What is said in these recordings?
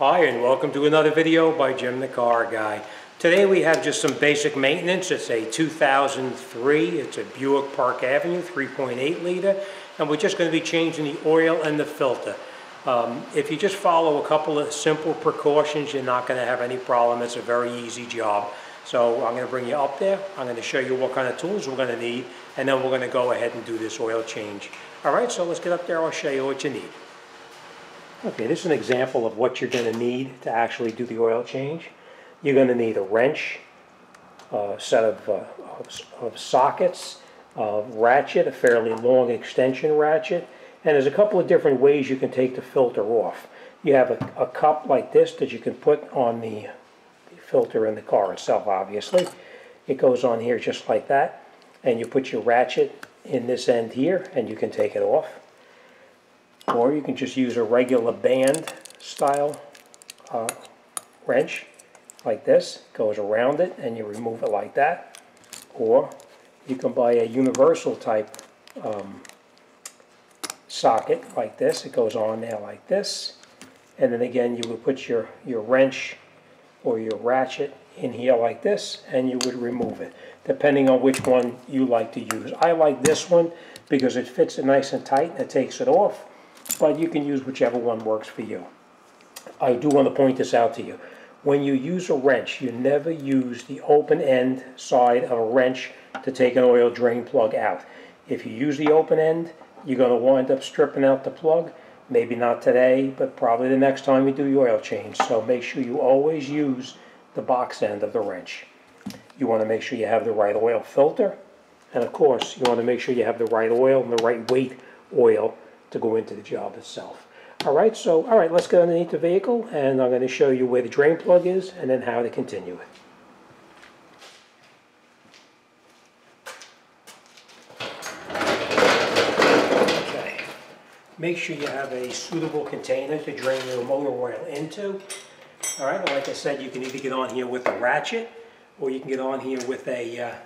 Hi, and welcome to another video by Jimthecarguy. Today we have just some basic maintenance. It's a 2003, it's a Buick Park Avenue 3.8 liter, and we're just going to be changing the oil and the filter. If you just follow a couple of simple precautions, you're not going to have any problem. It's a very easy job. So I'm going to bring you up there. I'm going to show you what kind of tools we're going to need, and then we're going to go ahead and do this oil change. Alright, so let's get up there. I'll show you what you need. Okay, this is an example of what you're going to need to actually do the oil change. You're going to need a wrench, a set of sockets, a ratchet, a fairly long extension ratchet, and there's a couple of different ways you can take the filter off. You have a cup like this that you can put on the filter in the car itself, obviously. It goes on here just like that, and you put your ratchet in this end here, and you can take it off. Or you can just use a regular band style wrench like this. It goes around it and you remove it like that. Or you can buy a universal type socket like this. It goes on there like this. And then again you would put your wrench or your ratchet in here like this and you would remove it, depending on which one you like to use. I like this one because it fits it nice and tight and it takes it off. But you can use whichever one works for you. I do want to point this out to you. When you use a wrench, you never use the open end side of a wrench to take an oil drain plug out. If you use the open end, you're going to wind up stripping out the plug. Maybe not today, but probably the next time you do your oil change. So make sure you always use the box end of the wrench. You want to make sure you have the right oil filter. And of course, you want to make sure you have the right oil and the right weight oil to go into the job itself. Alright, let's get underneath the vehicle and I'm going to show you where the drain plug is and then how to continue it. Okay, make sure you have a suitable container to drain your motor oil into. Alright, like I said, you can either get on here with a ratchet or you can get on here with a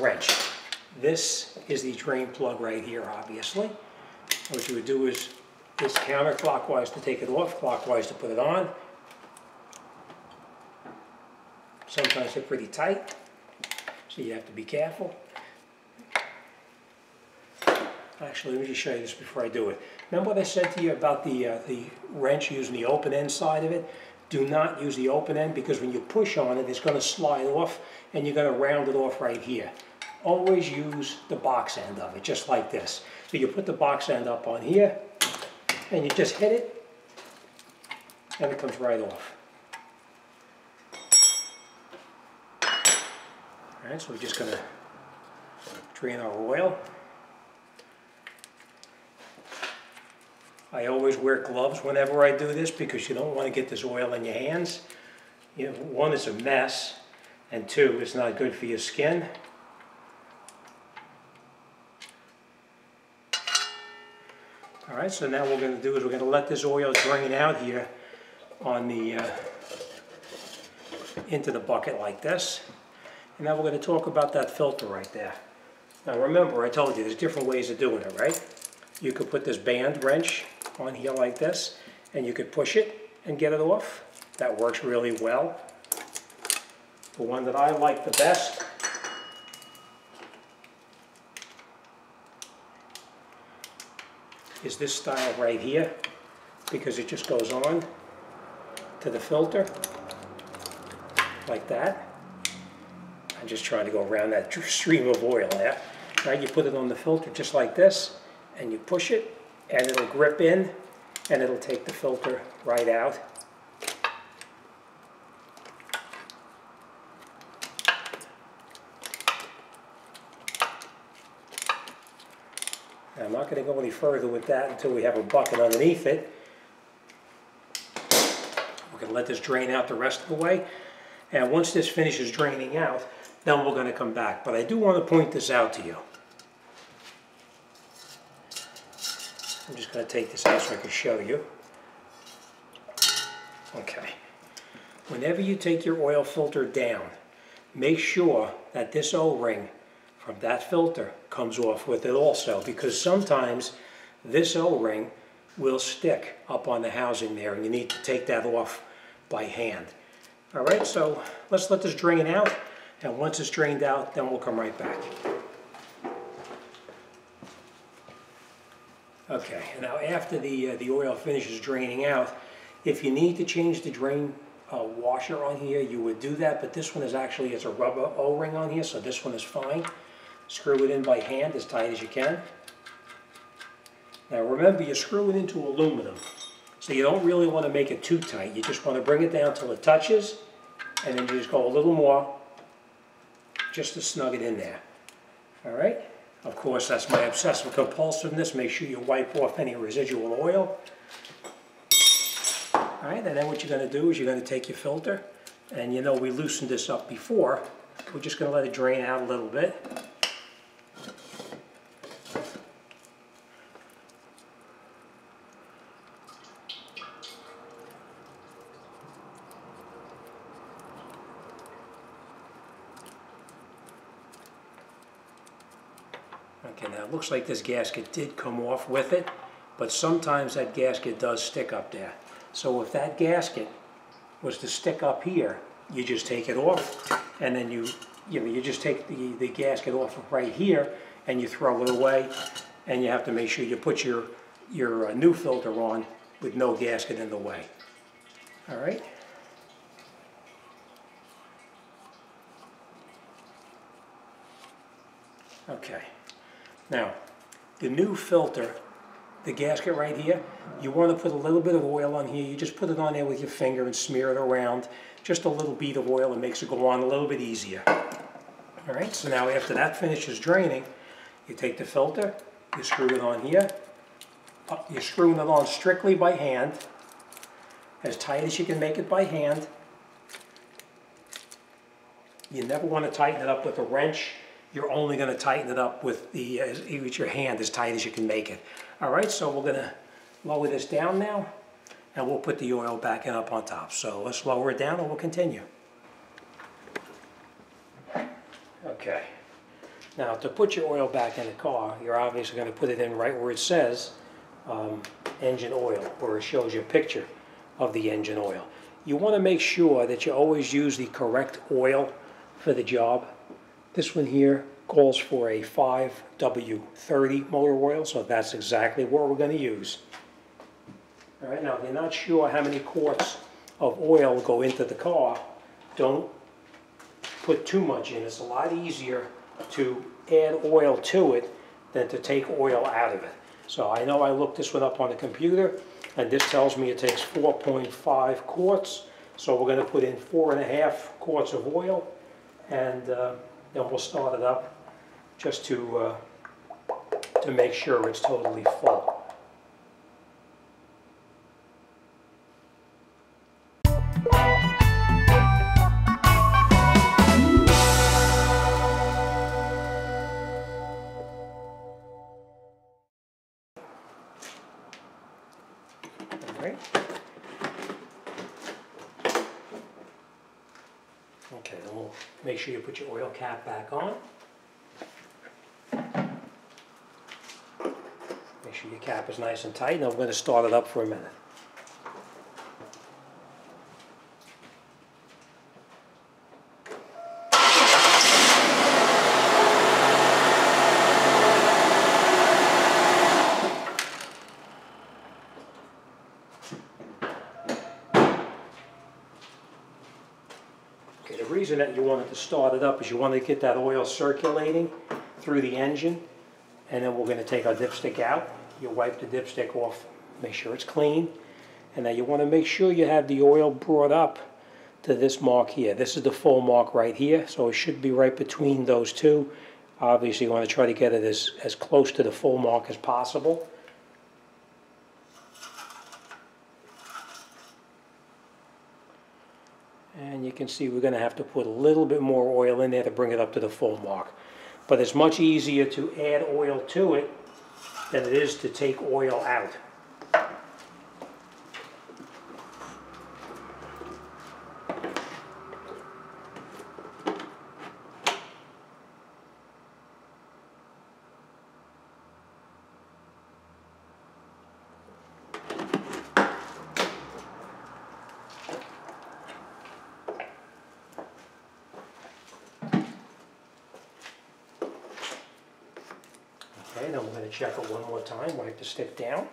wrench. This is the drain plug right here, obviously. What you would do is counterclockwise to take it off, clockwise to put it on. Sometimes they're pretty tight, so you have to be careful. Actually, let me just show you this before I do it. Remember what I said to you about the wrench using the open end side of it? Do not use the open end because when you push on it, it's going to slide off and you're going to round it off right here. Always use the box end of it, just like this. So you put the box end up on here, and you just hit it, and it comes right off. Alright, so we're just going to drain our oil. I always wear gloves whenever I do this because you don't want to get this oil in your hands. You know, one, it's a mess, and two, it's not good for your skin. Alright, so now what we're going to do is we're going to let this oil drain out here on the into the bucket like this. And now we're going to talk about that filter right there. Now remember, I told you there's different ways of doing it, right? You could put this band wrench on here like this, and you could push it and get it off. That works really well. The one that I like the best is this style right here, because it just goes on to the filter like that. I'm just trying to go around that stream of oil there. Right, you put it on the filter just like this and you push it and it'll grip in and it'll take the filter right out. Now, I'm not going to go any further with that until we have a bucket underneath it. We're going to let this drain out the rest of the way. And once this finishes draining out, then we're going to come back. But I do want to point this out to you. I'm just going to take this out so I can show you. Okay. Whenever you take your oil filter down, make sure that this O-ring from that filter comes off with it also, because sometimes this O-ring will stick up on the housing there, and you need to take that off by hand. All right, so let's let this drain out, and once it's drained out, then we'll come right back. Okay, now after the oil finishes draining out, if you need to change the drain washer on here, you would do that, but this one is actually, it's a rubber O-ring on here, so this one is fine. Screw it in by hand as tight as you can. Now remember, you screw it into aluminum, so you don't really want to make it too tight. You just want to bring it down till it touches, and then you just go a little more, just to snug it in there. All right? Of course, that's my obsessive compulsiveness. Make sure you wipe off any residual oil. All right, and then what you're going to do is you're going to take your filter, and you know we loosened this up before. We're just going to let it drain out a little bit. Okay, now it looks like this gasket did come off with it, but sometimes that gasket does stick up there. So if that gasket was to stick up here, you just take it off, and then you just take the gasket off right here, and you throw it away, and you have to make sure you put your new filter on with no gasket in the way. All right? Okay. Now, the new filter, the gasket right here, you want to put a little bit of oil on here. You just put it on there with your finger and smear it around. Just a little bead of oil, and makes it go on a little bit easier. All right, so now after that finishes draining, you take the filter, you screw it on here. You're screwing it on strictly by hand, as tight as you can make it by hand. You never want to tighten it up with a wrench. You're only going to tighten it up with your hand as tight as you can make it. All right, so we're going to lower this down now, and we'll put the oil back in up on top. So let's lower it down and we'll continue. Okay, now to put your oil back in the car, you're obviously going to put it in right where it says engine oil, where it shows you a picture of the engine oil. You want to make sure that you always use the correct oil for the job. This one here calls for a 5W30 motor oil, so that's exactly what we're going to use. All right, now if you're not sure how many quarts of oil go into the car, don't put too much in. It's a lot easier to add oil to it than to take oil out of it. So I know I looked this one up on the computer, and this tells me it takes 4.5 quarts. So we're going to put in 4.5 quarts of oil, and then we'll start it up just to make sure it's totally full. All right. Okay, then we'll make sure you put your oil cap back on. Make sure your cap is nice and tight. Now we're going to start it up for a minute. Okay, the reason that you wanted to start it up is you want to get that oil circulating through the engine, and then we're going to take our dipstick out. You wipe the dipstick off, make sure it's clean, and now you want to make sure you have the oil brought up to this mark here. This is the full mark right here, so it should be right between those two. Obviously you want to try to get it as close to the full mark as possible. And you can see we're going to have to put a little bit more oil in there to bring it up to the full mark. But it's much easier to add oil to it than it is to take oil out. Okay, then we're going to check it one more time, wipe the stick down.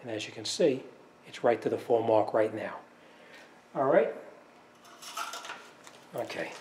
And as you can see, it's right to the full mark right now. All right? Okay.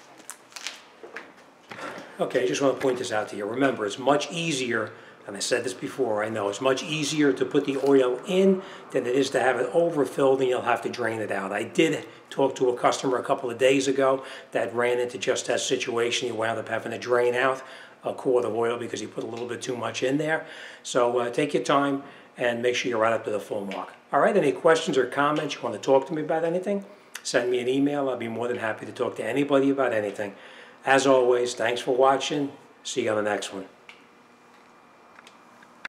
Okay, I just want to point this out to you. Remember, it's much easier, and I said this before, I know, it's much easier to put the oil in than it is to have it overfilled and you'll have to drain it out. I did talk to a customer a couple of days ago that ran into just that situation. He wound up having to drain out a quart of oil because he put a little bit too much in there. So take your time and make sure you're right up to the full mark. All right, any questions or comments, you want to talk to me about anything, send me an email. I'll be more than happy to talk to anybody about anything. As always, thanks for watching. See you on the next one.